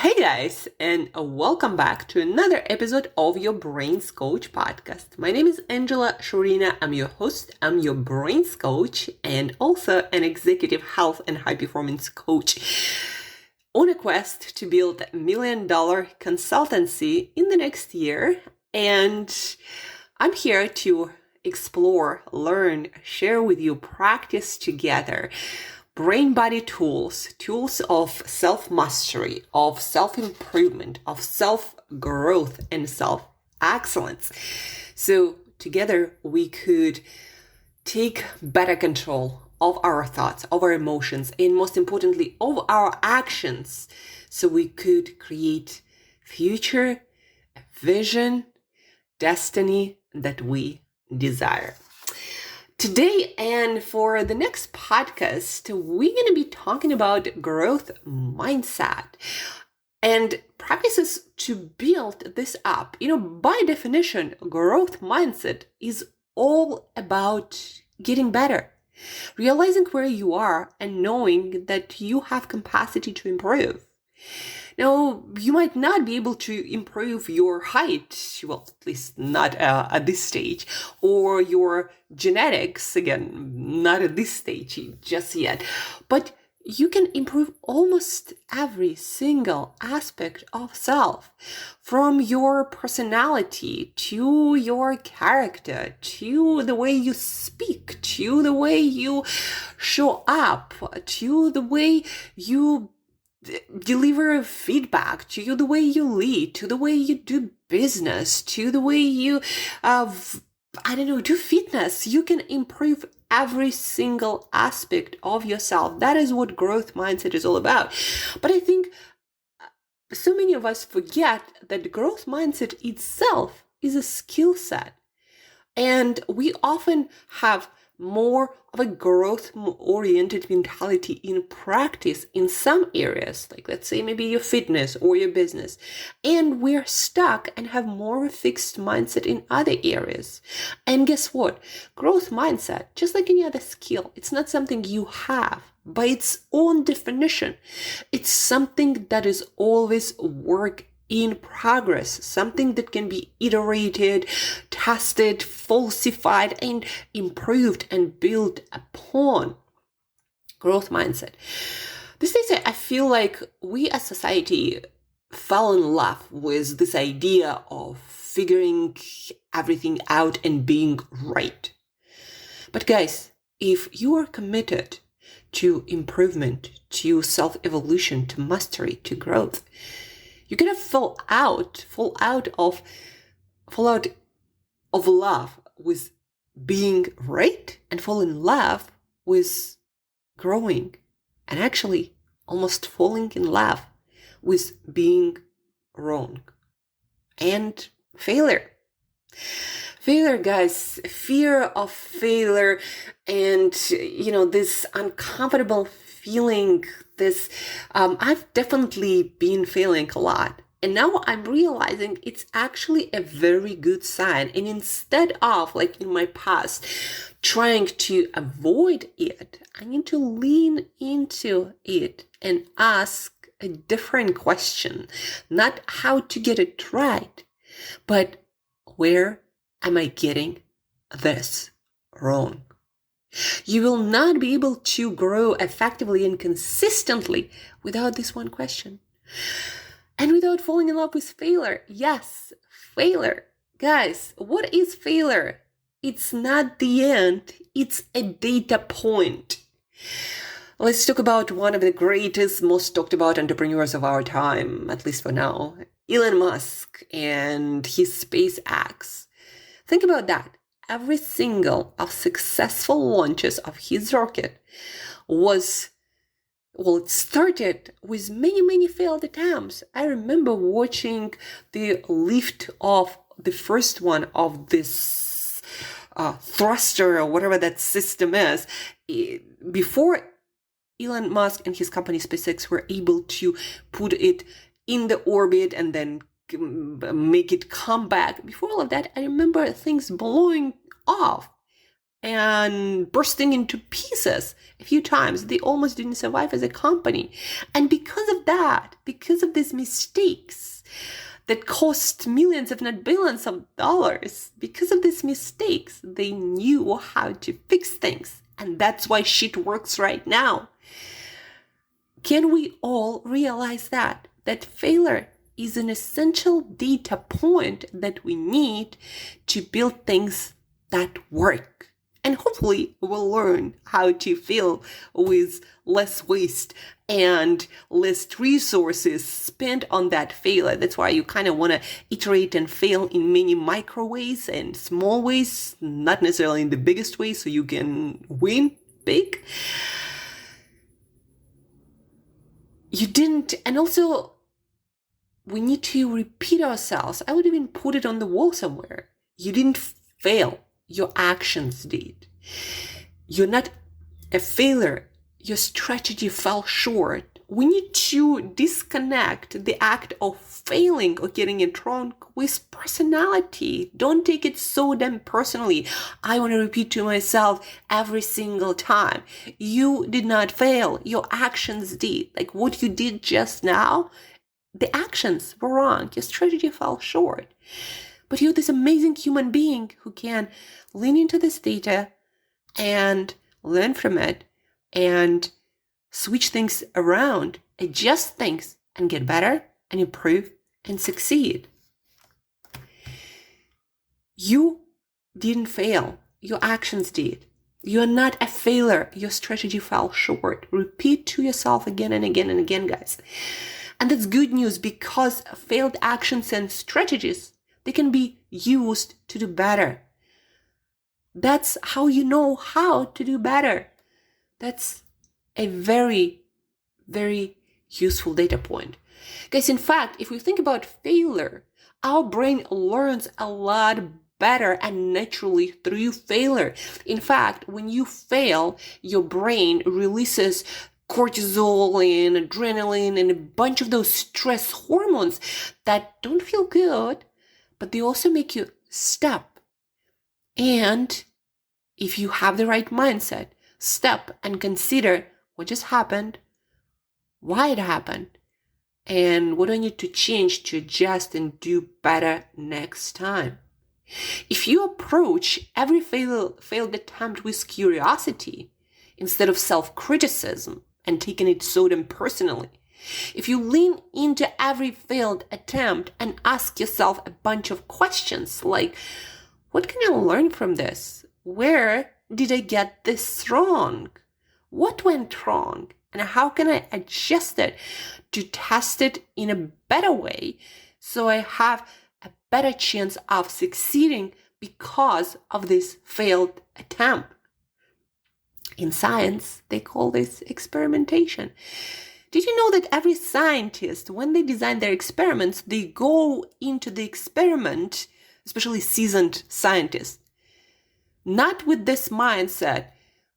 Hey guys, and welcome back to another episode of your Brains Coach podcast. My name is Angela Shurina. I'm your host, I'm your Brains Coach, and also an executive health and high performance coach on a quest to build a $1 million consultancy in the next year. And I'm here to explore, learn, share with you, practice together brain-body tools of self-mastery, of self-improvement, of self-growth, and self-excellence. So together we could take better control of our thoughts, of our emotions, and most importantly, of our actions, so we could create future, vision, destiny that we desire. Today and for the next podcast, we're going to be talking about growth mindset and practices to build this up. By definition, growth mindset is all about getting better, realizing where you are and knowing that you have capacity to improve. Now, you might not be able to improve your height, well, at least not at this stage, or your genetics, again, not at this stage just yet, but you can improve almost every single aspect of self, from your personality to your character, to the way you speak, to the way you show up, to the way you deliver feedback, to the way you lead, to the way you do business, to the way you, do fitness. You can improve every single aspect of yourself. That is what growth mindset is all about. But I think so many of us forget that growth mindset itself is a skill set. And we often have more of a growth-oriented mentality in practice in some areas, like let's say maybe your fitness or your business, and we're stuck and have more of a fixed mindset in other areas. And guess what? Growth mindset, just like any other skill, it's not something you have by its own definition. It's something that is always work in progress, something that can be iterated, tested, falsified, and improved and built upon. Growth mindset. These days, I feel like we as society fell in love with this idea of figuring everything out and being right. But guys, if you are committed to improvement, to self-evolution, to mastery, to growth, you're gonna fall out of love with being right and fall in love with growing, and actually almost falling in love with being wrong and failure. Failure, guys, fear of failure, and this uncomfortable feeling, this I've definitely been failing a lot, and now I'm realizing it's actually a very good sign. And instead of, like in my past, trying to avoid it, I need to lean into it and ask a different question, not how to get it right, but where am I getting this wrong? You will not be able to grow effectively and consistently without this one question. And without falling in love with failure. Yes, failure. Guys, what is failure? It's not the end. It's a data point. Let's talk about one of the greatest, most talked about entrepreneurs of our time, at least for now, Elon Musk and his SpaceX. Think about that. Every single of successful launches of his rocket it started with many failed attempts. I remember watching the lift of the first one of this thruster or whatever that system is, before Elon Musk and his company SpaceX were able to put it in the orbit and then make it come back. Before all of that, I remember things blowing off. and bursting into pieces a few times. They almost didn't survive as a company. And because of that, because of these mistakes that cost millions, if not billions of dollars, because of these mistakes, they knew how to fix things. And that's why shit works right now. Can we all realize that failure is an essential data point that we need to build things that work? And hopefully we'll learn how to fail with less waste and less resources spent on that failure. That's why you kind of want to iterate and fail in many micro ways and small ways, not necessarily in the biggest way, so you can win big. You didn't, and also we need to repeat ourselves. I would even put it on the wall somewhere. You didn't fail. Your actions did. You're not a failure. Your strategy fell short. We need to disconnect the act of failing or getting it wrong with personality. Don't take it so damn personally. I want to repeat to myself every single time. You did not fail. Your actions did. Like what you did just now, the actions were wrong. Your strategy fell short. But you're this amazing human being who can lean into this data and learn from it and switch things around, adjust things, and get better and improve and succeed. You didn't fail. Your actions did. You're not a failure. Your strategy fell short. Repeat to yourself again and again and again, guys. And that's good news, because failed actions and strategies, they can be used to do better. That's how you know how to do better. That's a very, very useful data point. Guys, in fact, if we think about failure, our brain learns a lot better and naturally through failure. In fact, when you fail, your brain releases cortisol and adrenaline and a bunch of those stress hormones that don't feel good, but they also make you stop. And if you have the right mindset, stop and consider what just happened, why it happened, and what do I need to change to adjust and do better next time. If you approach every failed attempt with curiosity instead of self-criticism and taking it so damn personally, if you lean into every failed attempt and ask yourself a bunch of questions like, what can I learn from this? Where did I get this wrong? What went wrong? And how can I adjust it to test it in a better way so I have a better chance of succeeding because of this failed attempt? In science, they call this experimentation. Did you know that every scientist, when they design their experiments, they go into the experiment, especially seasoned scientists, not with this mindset,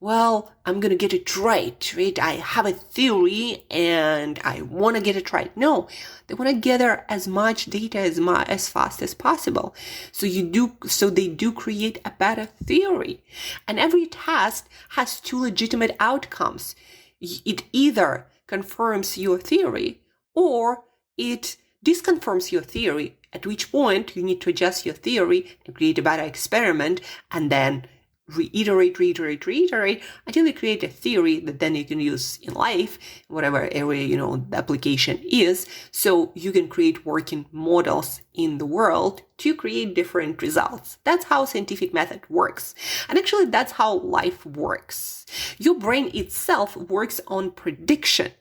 well, I'm going to get it right? I have a theory and I want to get it right. No, they want to gather as much data as fast as possible. So they do create a better theory. And every test has two legitimate outcomes. It either confirms your theory or it disconfirms your theory, at which point you need to adjust your theory and create a better experiment and then reiterate until you create a theory that then you can use in life, whatever area, the application is. So you can create working models in the world to create different results. That's how scientific method works. And actually, that's how life works. Your brain itself works on prediction,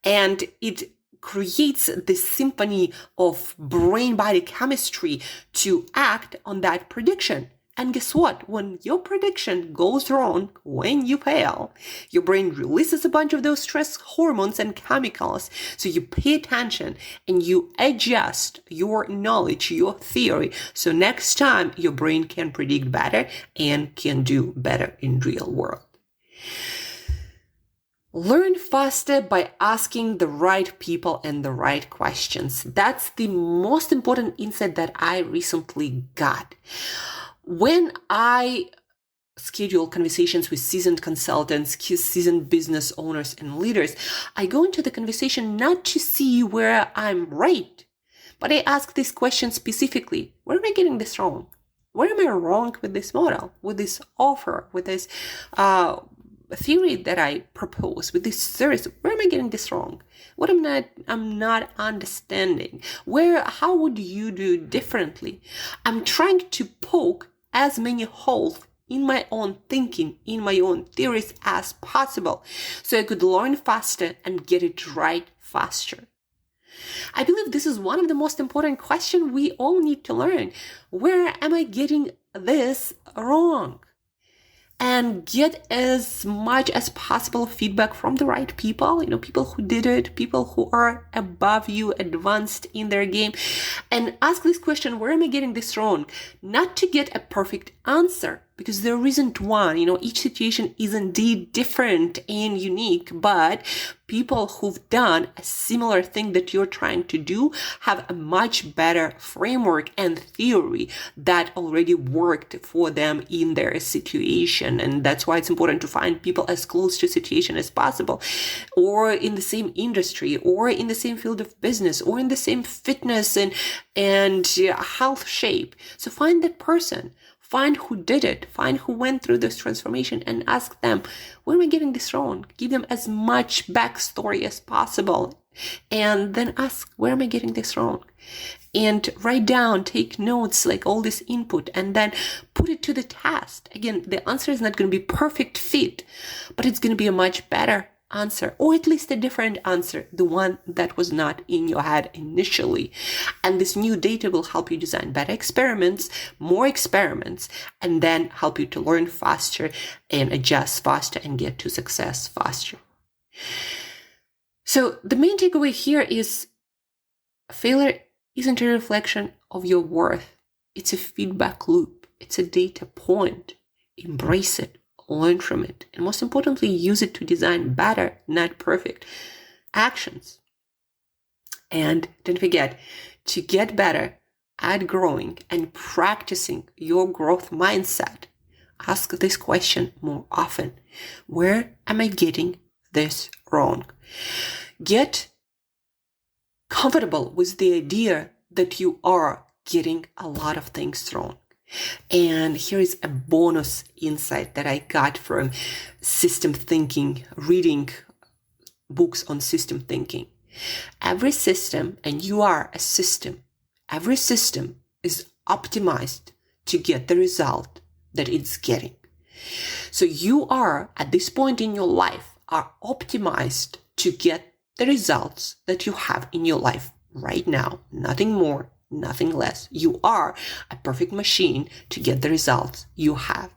and it creates this symphony of brain-body chemistry to act on that prediction. And guess what? When your prediction goes wrong, when you fail, your brain releases a bunch of those stress hormones and chemicals. So you pay attention and you adjust your knowledge, your theory. So next time your brain can predict better and can do better in real world. Learn faster by asking the right people and the right questions. That's the most important insight that I recently got. When I schedule conversations with seasoned consultants, seasoned business owners and leaders, I go into the conversation not to see where I'm right, but I ask this question specifically: where am I getting this wrong? Where am I wrong with this model, with this offer, with this theory that I propose, with this service? Where am I getting this wrong? What I'm not understanding? How would you do differently? I'm trying to poke as many holes in my own thinking, in my own theories as possible, so I could learn faster and get it right faster. I believe this is one of the most important questions we all need to learn. Where am I getting this wrong? And get as much as possible feedback from the right people, people who did it, people who are above you, advanced in their game, and ask this question: where am I getting this wrong? Not to get a perfect answer, because there isn't one. Each situation is indeed different and unique, but people who've done a similar thing that you're trying to do have a much better framework and theory that already worked for them in their situation. And that's why it's important to find people as close to situation as possible, or in the same industry, or in the same field of business, or in the same fitness and health shape. So find that person. Find who did it, find who went through this transformation, and ask them, where am I getting this wrong? Give them as much backstory as possible, and then ask, where am I getting this wrong? And write down, take notes, like all this input, and then put it to the test. Again, the answer is not going to be perfect fit, but it's going to be a much better answer, or at least a different answer, the one that was not in your head initially. And this new data will help you design better experiments, more experiments, and then help you to learn faster and adjust faster and get to success faster. So the main takeaway here is failure isn't a reflection of your worth. It's a feedback loop. It's a data point. Embrace it. Learn from it, and most importantly, use it to design better, not perfect, actions. And don't forget to get better at growing and practicing your growth mindset. Ask this question more often: where am I getting this wrong? Get comfortable with the idea that you are getting a lot of things wrong. And here is a bonus insight that I got from system thinking, reading books on system thinking. Every system, and you are a system, every system is optimized to get the result that it's getting. So you are, at this point in your life, are optimized to get the results that you have in your life right now. Nothing more, nothing less. You are a perfect machine to get the results you have.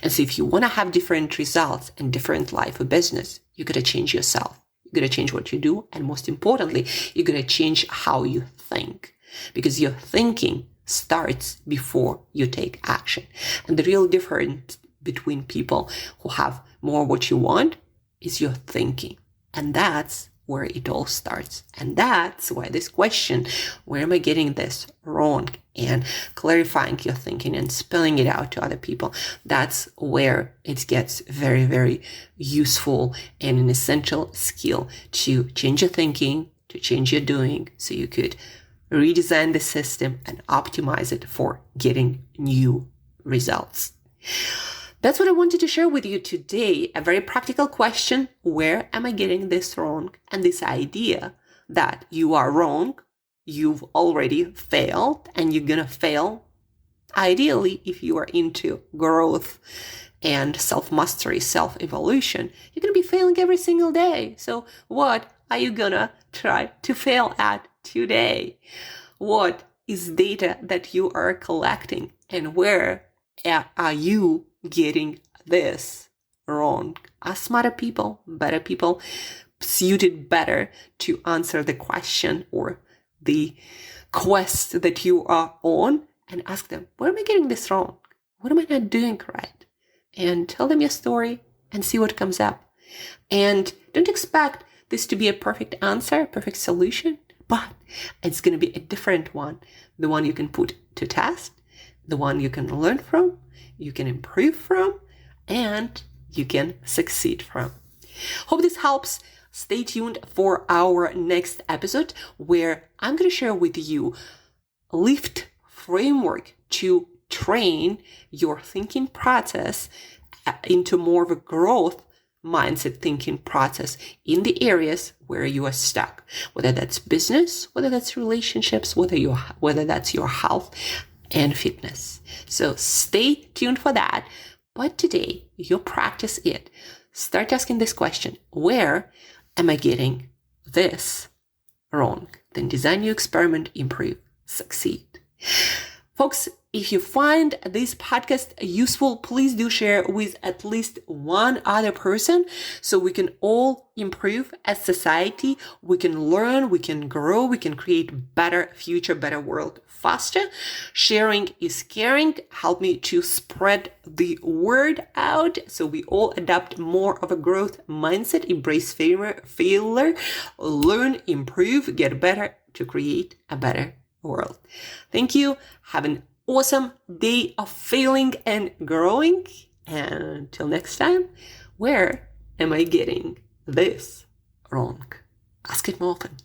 And so if you want to have different results and different life or business, you got to change yourself. You got to change what you do. And most importantly, you got to change how you think, because your thinking starts before you take action. And the real difference between people who have more what you want is your thinking. And that's where it all starts. And that's why this question, where am I getting this wrong? And clarifying your thinking and spelling it out to other people, that's where it gets very, very useful and an essential skill to change your thinking, to change your doing, so you could redesign the system and optimize it for getting new results. That's what I wanted to share with you today. A very practical question: where am I getting this wrong? And this idea that you are wrong, you've already failed, and you're going to fail. Ideally, if you are into growth and self-mastery, self-evolution, you're going to be failing every single day. So what are you going to try to fail at today? What is data that you are collecting, and where are you getting this wrong? Are smarter people, better people, suited better to answer the question or the quest that you are on, and ask them, where am I getting this wrong? What am I not doing right? And tell them your story and see what comes up. And don't expect this to be a perfect answer, perfect solution, but it's going to be a different one. The one you can put to test, the one you can learn from, you can improve from, and you can succeed from. Hope this helps. Stay tuned for our next episode where I'm going to share with you a lift framework to train your thinking process into more of a growth mindset thinking process in the areas where you are stuck, whether that's business, whether that's relationships, whether that's your health and fitness. So stay tuned for that. But today, you practice it. Start asking this question: where am I getting this wrong? Then design your experiment, improve, succeed. Folks, if you find this podcast useful, please do share with at least one other person so we can all improve as society. We can learn, we can grow, we can create better future, better world faster. Sharing is caring. Help me to spread the word out so we all adopt more of a growth mindset, embrace failure, learn, improve, get better to create a better world. Thank you. Have an awesome day of failing and growing. And until next time, where am I getting this wrong? Ask it more often.